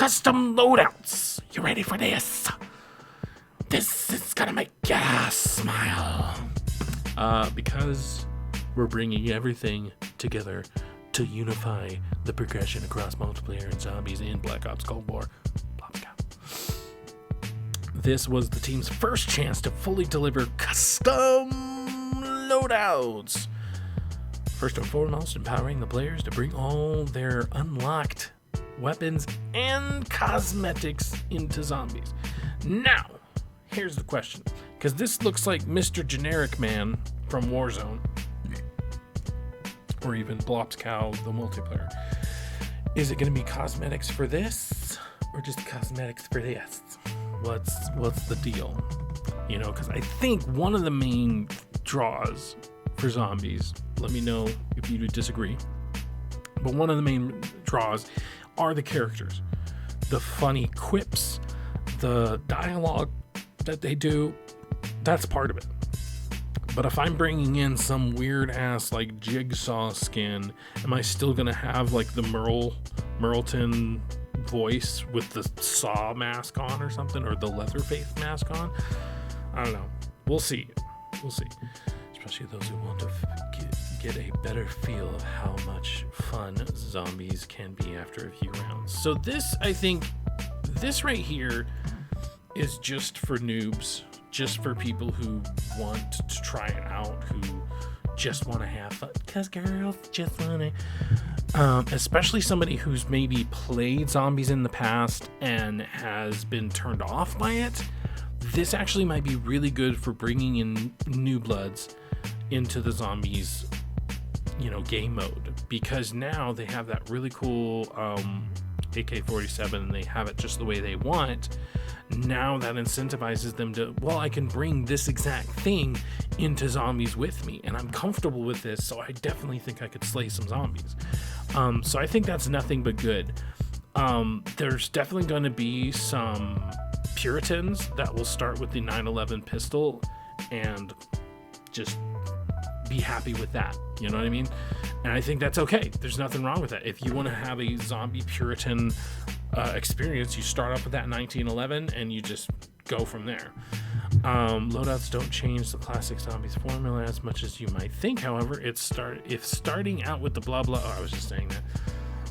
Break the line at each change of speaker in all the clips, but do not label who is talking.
custom loadouts. You ready for this? This is gonna make ya smile. Because we're bringing everything together to unify the progression across multiplayer and zombies in Black Ops Cold War. Blops Cow. This was the team's first chance to fully deliver custom loadouts. First and foremost, empowering the players to bring all their unlocked weapons and cosmetics into zombies. Now, here's the question, because this looks like Mr. Generic Man from Warzone, or even Blops Cow, the multiplayer. Is it going to be cosmetics for this, or just cosmetics for this? What's the deal? You know, because I think one of the main draws for zombies, let me know if you disagree, but one of the main draws are the characters, the funny quips, the dialogue that they do. That's part of it. But if I'm bringing in some weird ass like Jigsaw skin, am I still gonna have like the Merleton voice with the Saw mask on or something, or the Leatherface mask on? I don't know. We'll see. Especially those who want to get a better feel of how much fun zombies can be after a few rounds. So this, I think, this right here is just for noobs, just for people who want to try it out, who just want to have fun, because girls just want to, especially somebody who's maybe played zombies in the past and has been turned off by it. This actually might be really good for bringing in new bloods into the zombies, you know, game mode, because now they have that really cool AK-47 and they have it just the way they want. Now that incentivizes them to, well, I can bring this exact thing into zombies with me, and I'm comfortable with this, so I definitely think I could slay some zombies. So I think that's nothing but good. There's definitely going to be some Puritans that will start with the 911 pistol and just be happy with that. You know what I mean? And I think that's okay. There's nothing wrong with that. If you want to have a zombie Puritan experience, you start off with that 1911 and you just go from there. Loadouts don't change the classic zombies formula as much as you might think. However, if starting out with the blah blah, I was just saying that.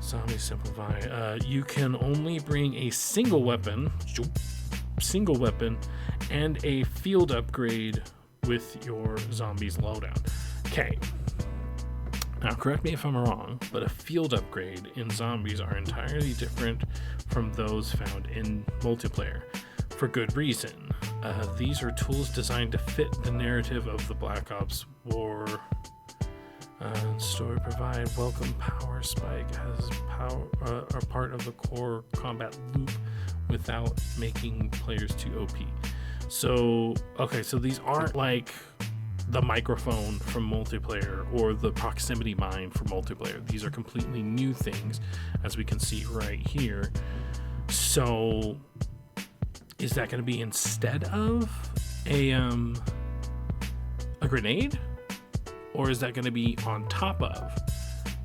Zombies simplify. You can only bring a single weapon, and a field upgrade with your zombies loadout. Okay. Now, correct me if I'm wrong, but a field upgrade in zombies are entirely different from those found in multiplayer, for good reason. These are tools designed to fit the narrative of the Black Ops War story. Provide welcome power spike as power are part of the core combat loop without making players too OP. So, okay, so these aren't like the microphone from multiplayer or the proximity mine for multiplayer. These are completely new things, as we can see right here. So is that going to be instead of a grenade, or is that going to be on top of?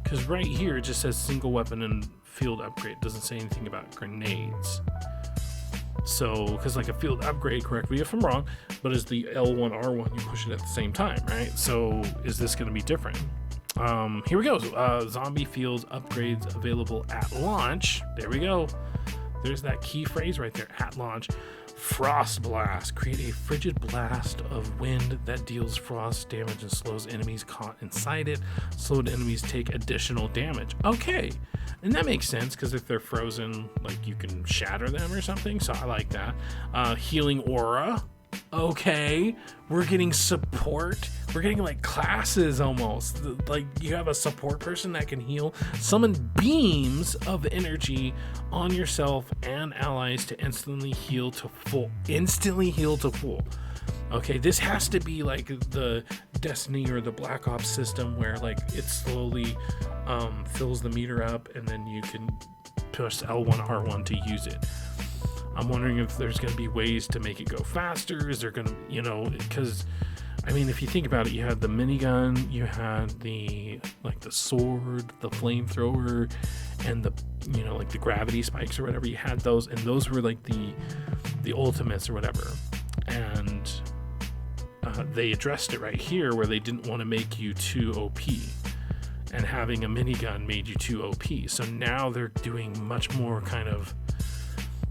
Because right here it just says single weapon and field upgrade. It doesn't say anything about grenades. So, because like a field upgrade, correct me if I'm wrong, but is the L1R1, you push it at the same time, right? So is this going to be different? Here we go. Zombie field upgrades available at launch. There we go. There's that key phrase right there, at launch. Frost blast. Create a frigid blast of wind that deals frost damage and slows enemies caught inside it. Slowed enemies take additional damage. Okay. And that makes sense, because if they're frozen, like, you can shatter them or something. So I like that. Healing aura. Okay. We're getting support. We're getting like classes almost. Like, you have a support person that can heal. Summon beams of energy on yourself and allies to instantly heal to full. Okay, this has to be like the Destiny or the Black Ops system, where like it slowly fills the meter up and then you can push L1R1 to use it. I'm wondering if there's going to be ways to make it go faster. Is there going to, because I mean, if you think about it, you had the minigun, you had the sword, the flamethrower, and the the gravity spikes or whatever. You had those, and those were like the ultimates or whatever. And they addressed it right here where they didn't want to make you too OP, and having a minigun made you too OP. So now they're doing much more kind of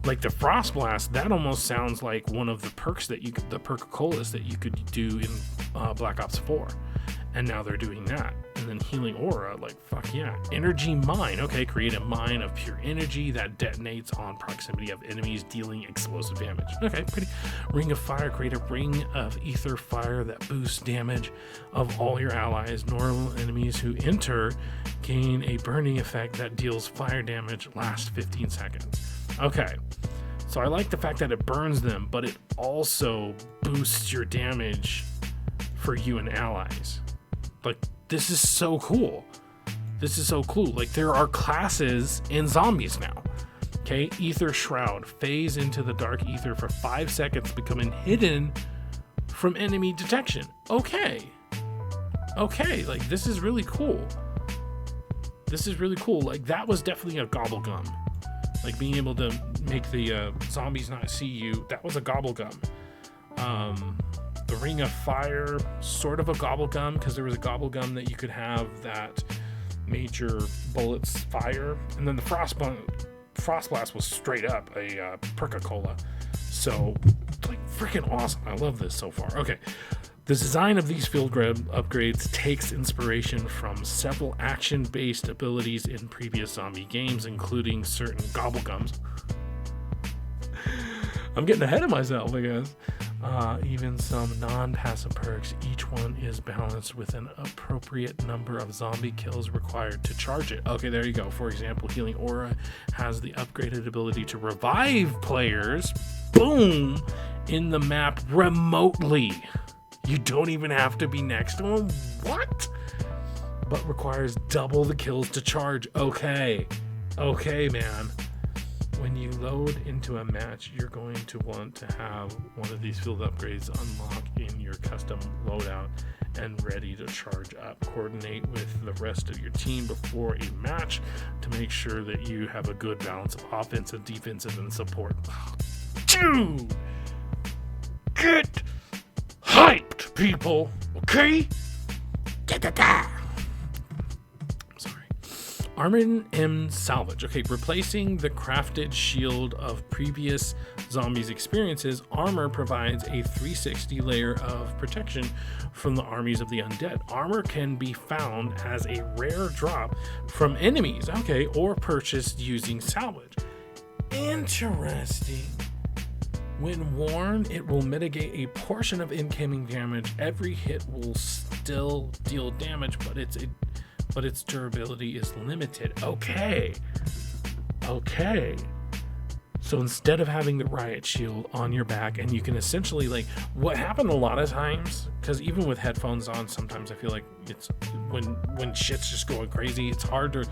like the Frost Blast. That almost sounds like one of the perks the Perk-a-Colas that you could do in Black Ops 4. And now they're doing that. And then Healing Aura, like, fuck yeah. Energy Mine. Okay, create a mine of pure energy that detonates on proximity of enemies, dealing explosive damage. Okay, pretty. Ring of Fire. Create a ring of ether fire that boosts damage of all your allies. Normal enemies who enter gain a burning effect that deals fire damage, lasts 15 seconds. Okay, so I like the fact that it burns them, but it also boosts your damage for you and allies. Like, this is so cool. This is so cool. Like, there are classes in zombies now. Okay, Ether Shroud. Phase into the dark ether for 5 seconds, becoming hidden from enemy detection. Okay, like, this is really cool. This is really cool. Like, that was definitely a gobble gum. Like, being able to make the zombies not see you, that was a gobble gum. The Ring of Fire, sort of a gobble gum, because there was a gobble gum that you could have that made your bullets fire. And then the Frost Blast was straight up a Perk-a-Cola. So, like, freaking awesome. I love this so far. Okay. The design of these field upgrades takes inspiration from several action-based abilities in previous zombie games, including certain gobblegums. I'm getting ahead of myself, I guess. Even some non-passive perks. Each one is balanced with an appropriate number of zombie kills required to charge it. Okay, there you go. For example, Healing Aura has the upgraded ability to revive players, boom, in the map remotely. You don't even have to be next to them. What? But requires double the kills to charge. Okay, man. When you load into a match, you're going to want to have one of these field upgrades unlocked in your custom loadout and ready to charge up. Coordinate with the rest of your team before a match to make sure that you have a good balance of offensive, defensive, and support. Dude! Get hyped, people! Okay? Armor M Salvage. Okay, replacing the crafted shield of previous zombies' experiences, armor provides a 360 layer of protection from the armies of the undead. Armor can be found as a rare drop from enemies, okay, or purchased using salvage. Interesting. When worn, it will mitigate a portion of incoming damage. Every hit will still deal damage, but its durability is limited. Okay. So instead of having the riot shield on your back, and you can essentially, like, what happened a lot of times, because even with headphones on, sometimes I feel like it's when shit's just going crazy, it's hard to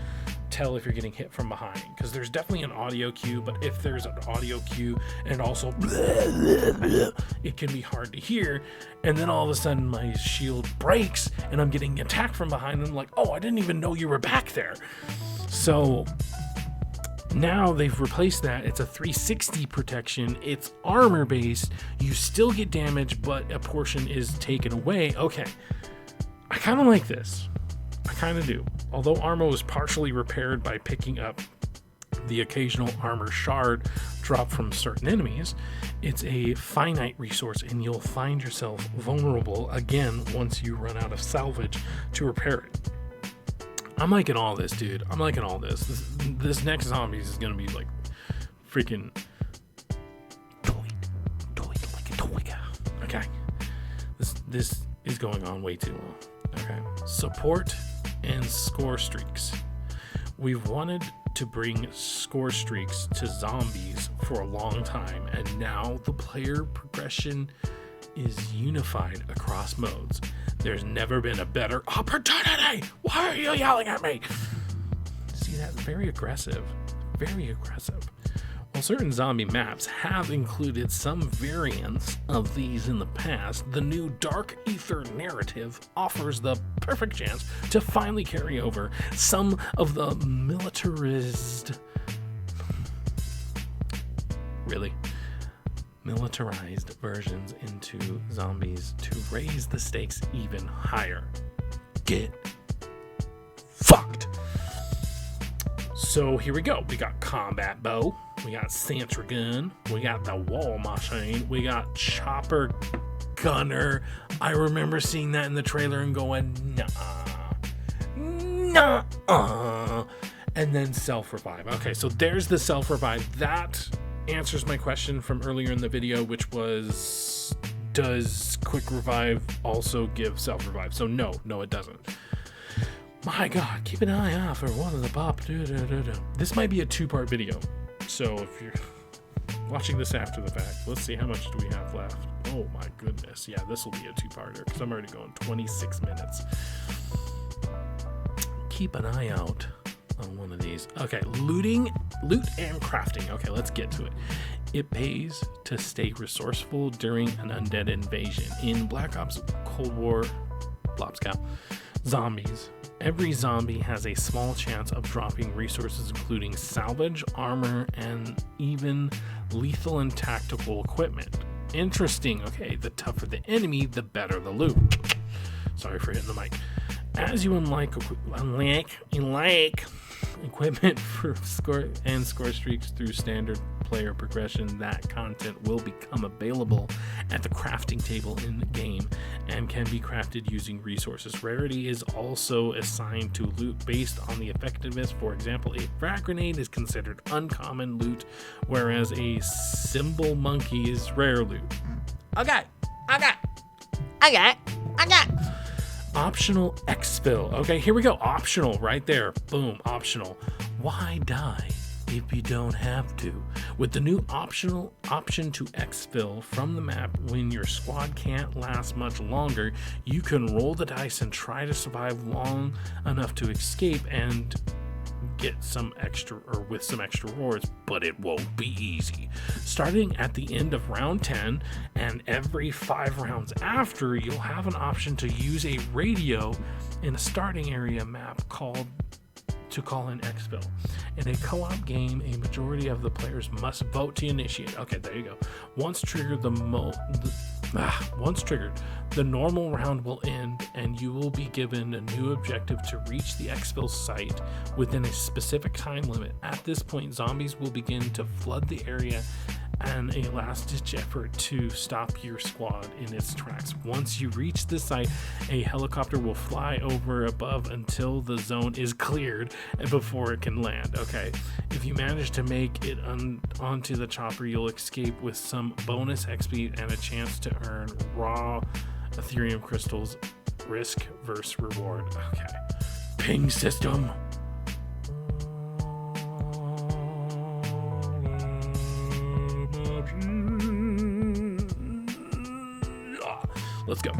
tell if you're getting hit from behind, because there's definitely an audio cue, but if there's an audio cue and also it can be hard to hear, and then all of a sudden my shield breaks and I'm getting attacked from behind, and I'm like, oh, I didn't even know you were back there. So now they've replaced that. It's a 360 protection. It's armor based. You still get damage, but a portion is taken away. Okay, I kind of like this. I kind of do. Although armor was partially repaired by picking up the occasional armor shard drop from certain enemies, it's a finite resource, and you'll find yourself vulnerable again once you run out of salvage to repair it. I'm liking all this, dude. I'm liking all this. This next Zombies is gonna be like freaking okay. This is going on way too long. Okay. Support and Scorestreaks. We've wanted to bring Scorestreaks to zombies for a long time, and now the player progression is unified across modes. There's never been a better opportunity. Why are you yelling at me? See that? Very aggressive. Very aggressive. While certain zombie maps have included some variants of these in the past, the new Dark Ether narrative offers the perfect chance to finally carry over some of the militarized versions into zombies to raise the stakes even higher. Get fucked. So here we go. We got combat bow, we got sentry gun, we got the wall machine, we got chopper gunner. I remember seeing that in the trailer and going, nah. And then self-revive. Okay, so there's the self-revive. That answers my question from earlier in the video, which was, does quick revive also give self-revive? So no, it doesn't. My God, keep an eye out for one of the pop. This might be a 2-part video. So if you're watching this after the fact, let's see, how much do we have left? Oh my goodness. Yeah, this will be a 2-parter because I'm already going 26 minutes. Keep an eye out on one of these. Okay, loot and crafting. Okay, let's get to it. It pays to stay resourceful during an undead invasion. In Black Ops Cold War, Blops COW Zombies, every zombie has a small chance of dropping resources including salvage, armor, and even lethal and tactical equipment. Interesting. Okay, the tougher the enemy, the better the loot. Sorry for hitting the mic. As you unlock equipment for Scorestreaks through standard player progression, that content will become available at the crafting table in the game and can be crafted using resources. Rarity is also assigned to loot based on the effectiveness. For example, a frag grenade is considered uncommon loot, whereas a cymbal monkey is rare loot. Okay. Optional Xbill. Okay, here we go. Optional right there. Boom, optional. Why die if you don't have to? With the new option to Xbill from the map, when your squad can't last much longer, you can roll the dice and try to survive long enough to escape and get some extra, or with some extra rewards, but it won't be easy. Starting at the end of round 10 and every 5 rounds after, you'll have an option to use a radio in a starting area map to call in Xbill. In a co-op game, a majority of the players must vote to initiate. Okay, there you go. Once triggered, the normal round will end and you will be given a new objective to reach the Xbill site within a specific time limit. At this point, zombies will begin to flood the area and a last-ditch effort to stop your squad in its tracks. Once you reach the site, a helicopter will fly over above until the zone is cleared and before it can land. Okay, if you manage to make it onto the chopper, you'll escape with some bonus XP and a chance to earn raw Ethereum crystals. Risk versus reward. Okay, ping system. Let's go.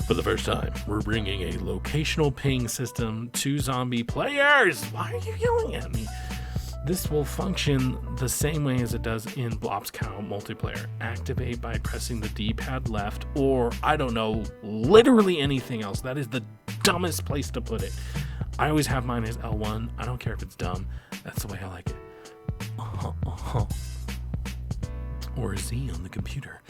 For the first time, we're bringing a locational ping system to zombie players. Why are you yelling at me? This will function the same way as it does in Blops COW multiplayer. Activate by pressing the D-pad left, or I don't know, literally anything else. That is the dumbest place to put it. I always have mine as L1. I don't care if it's dumb. That's the way I like it. Or Z on the computer.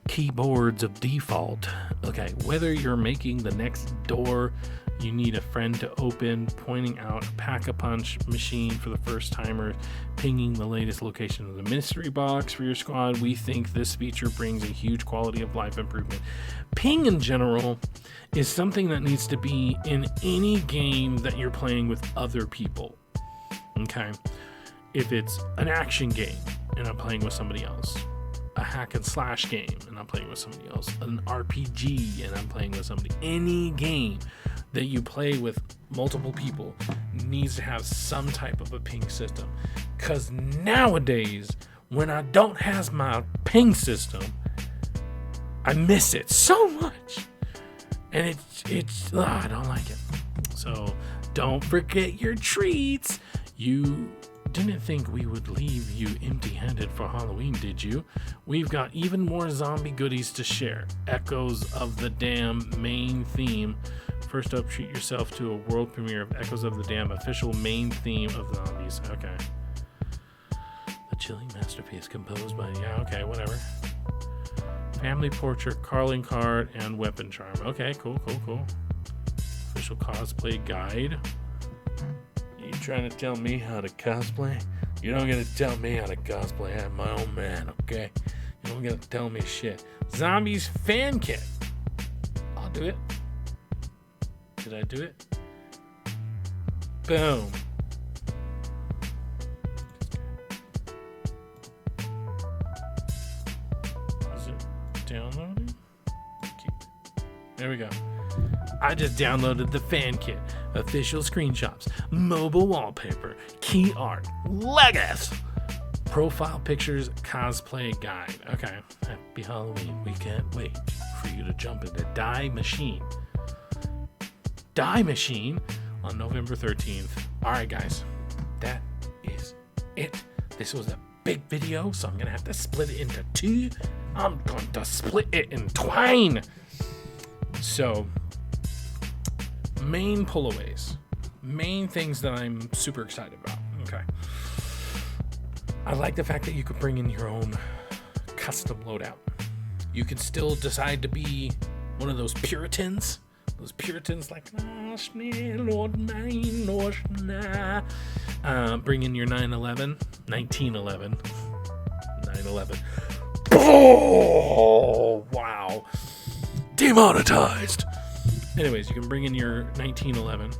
Keyboards of default. Okay, whether you're making the next door you need a friend to open, pointing out a pack-a-punch machine for the first timer, pinging the latest location of the mystery box for your squad, we think this feature brings a huge quality of life improvement. Ping in general is something that needs to be in any game that you're playing with other people. Okay, if it's an action game and I'm playing with somebody else, a hack and slash game and I'm playing with somebody else, an RPG and I'm playing with somebody, any game that you play with multiple people needs to have some type of a ping system. Because nowadays, when I don't have my ping system, I miss it so much. And I don't like it. So don't forget your treats. You didn't think we would leave you empty-handed for Halloween, did you? We've got even more zombie goodies to share. Echoes of the Dam main theme. First up, treat yourself to a world premiere of Echoes of the Dam, official main theme of zombies. Okay. A chilling masterpiece composed by... Yeah, okay, whatever. Family portrait, calling card, and weapon charm. Okay, cool. Official cosplay guide. You trying to tell me how to cosplay? You don't get to tell me how to cosplay. I'm my own man, okay? You don't get to tell me shit. Zombies fan kit. I'll do it. Did I do it? Boom. Is it downloading? There we go. I just downloaded the fan kit. Official screenshots, mobile wallpaper, key art, Legos, profile pictures, cosplay guide. Okay, happy Halloween. We can't wait for you to jump into Die Machine on November 13th. All right, guys, that is it. This was a big video, so I'm gonna have to split it into two. I'm going to split it in twine. So, main pullaways, main things that I'm super excited about. Okay, I like the fact that you could bring in your own custom loadout. You can still decide to be one of those Puritans like bring in your 1911. Oh wow, demonetized. Anyways, you can bring in your 1911,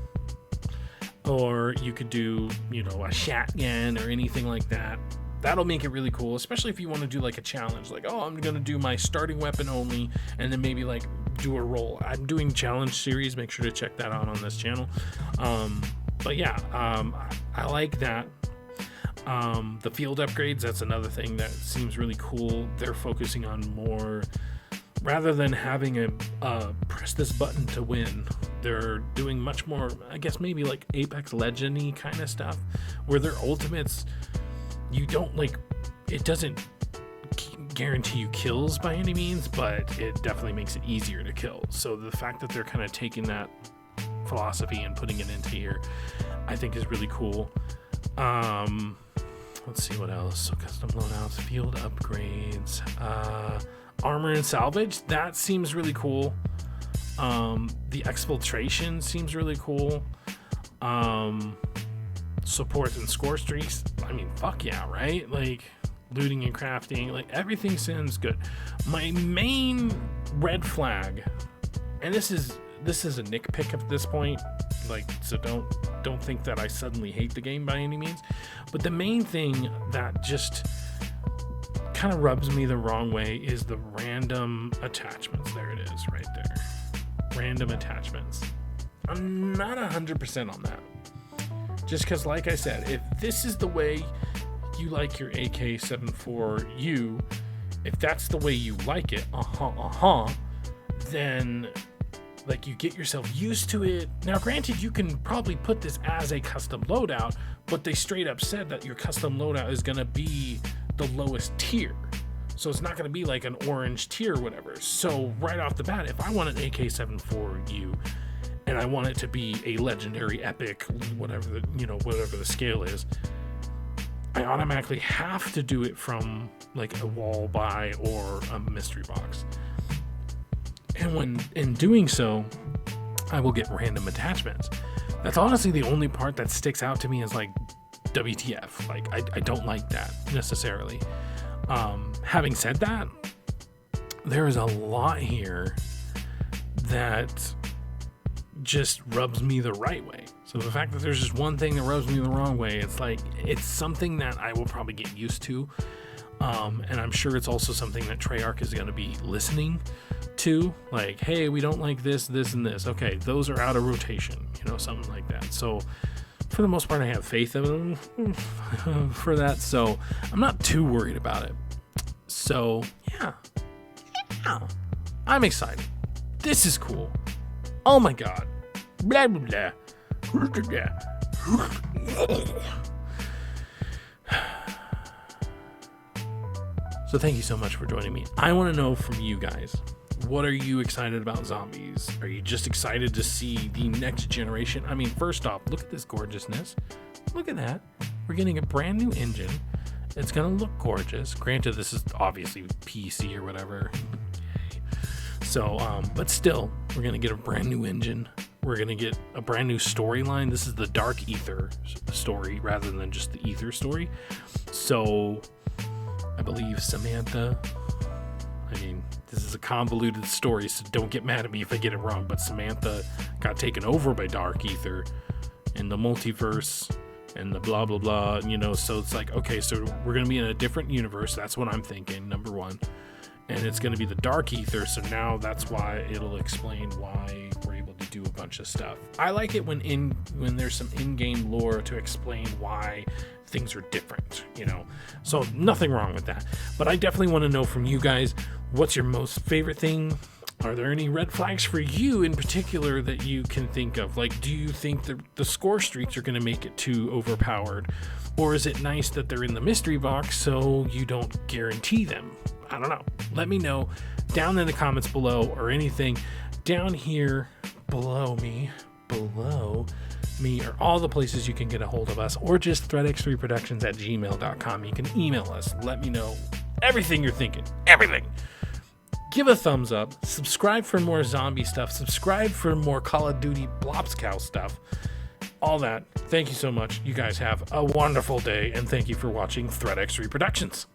or you could do, a shotgun or anything like that. That'll make it really cool, especially if you want to do like a challenge, like, oh, I'm going to do my starting weapon only, and then maybe like do a roll. I'm doing challenge series. Make sure to check that out on this channel. But yeah, I like that. The field upgrades, that's another thing that seems really cool. They're focusing on more... Rather than having a press this button to win, they're doing much more, I guess maybe like Apex Legend-y kind of stuff, where their ultimates, you don't like, it doesn't guarantee you kills by any means, but it definitely makes it easier to kill. So the fact that they're kind of taking that philosophy and putting it into here, I think is really cool. Let's see what else. So custom loadouts, field upgrades, armor and salvage, that seems really cool. The exfiltration seems really cool. Support and score streaks, I mean, fuck yeah, right? Like looting and crafting, like everything sounds good. My main red flag, and this is a nitpick at this point, like, so don't think that I suddenly hate the game by any means, but the main thing that just kind of rubs me the wrong way is the random attachments. There it is right there, random attachments. I'm not 100% on that, just because, like I said, if this is the way you like your AK-74U, if that's the way you like it, then like you get yourself used to it. Now granted, you can probably put this as a custom loadout, but they straight up said that your custom loadout is going to be the lowest tier, so it's not going to be like an orange tier or whatever. So right off the bat, if I want an AK-74U and I want it to be a legendary epic, whatever the scale is, I automatically have to do it from like a wall buy or a mystery box. And when in doing so, I will get random attachments. That's honestly the only part that sticks out to me as like WTF. Like I don't like that necessarily. Having said that, there is a lot here that just rubs me the right way. So the fact that there's just one thing that rubs me the wrong way, it's like, it's something that I will probably get used to. And I'm sure it's also something that Treyarch is going to be listening to, like, hey, we don't like this, this, and this. Okay, those are out of rotation, something like that. So for the most part, I have faith in them for that. So I'm not too worried about it. So yeah, I'm excited. This is cool. Oh my God. Blah, blah, blah. So thank you so much for joining me. I want to know from you guys, what are you excited about zombies? Are you just excited to see the next generation? I mean, first off, look at this gorgeousness. Look at that. We're getting a brand new engine. It's going to look gorgeous. Granted, this is obviously PC or whatever. So, but still, we're going to get a brand new engine. We're going to get a brand new storyline. This is the Dark Ether story rather than just the Ether story. So, I believe Samantha, I mean, this is a convoluted story, so don't get mad at me if I get it wrong, but Samantha got taken over by Dark Ether in the multiverse and the blah, blah, blah, you know, so it's like, okay, so we're going to be in a different universe. That's what I'm thinking, number one. And it's going to be the Dark Ether, so now that's why it'll explain why we're able to do a bunch of stuff. I like it when there's some in-game lore to explain why things are different, you know, so nothing wrong with that. But I definitely want to know from you guys, what's your most favorite thing? Are there any red flags for you in particular that you can think of? Like, do you think the Scorestreaks are going to make it too overpowered? Or is it nice that they're in the mystery box so you don't guarantee them? I don't know. Let me know down in the comments below, or anything down here below me are all the places you can get a hold of us, or just threadx3productions@gmail.com. You can email us. Let me know everything you're thinking. Everything. Give a thumbs up. Subscribe for more zombie stuff. Subscribe for more Call of Duty Blops Cow stuff. All that. Thank you so much. You guys have a wonderful day, and thank you for watching ThreadX3 Productions.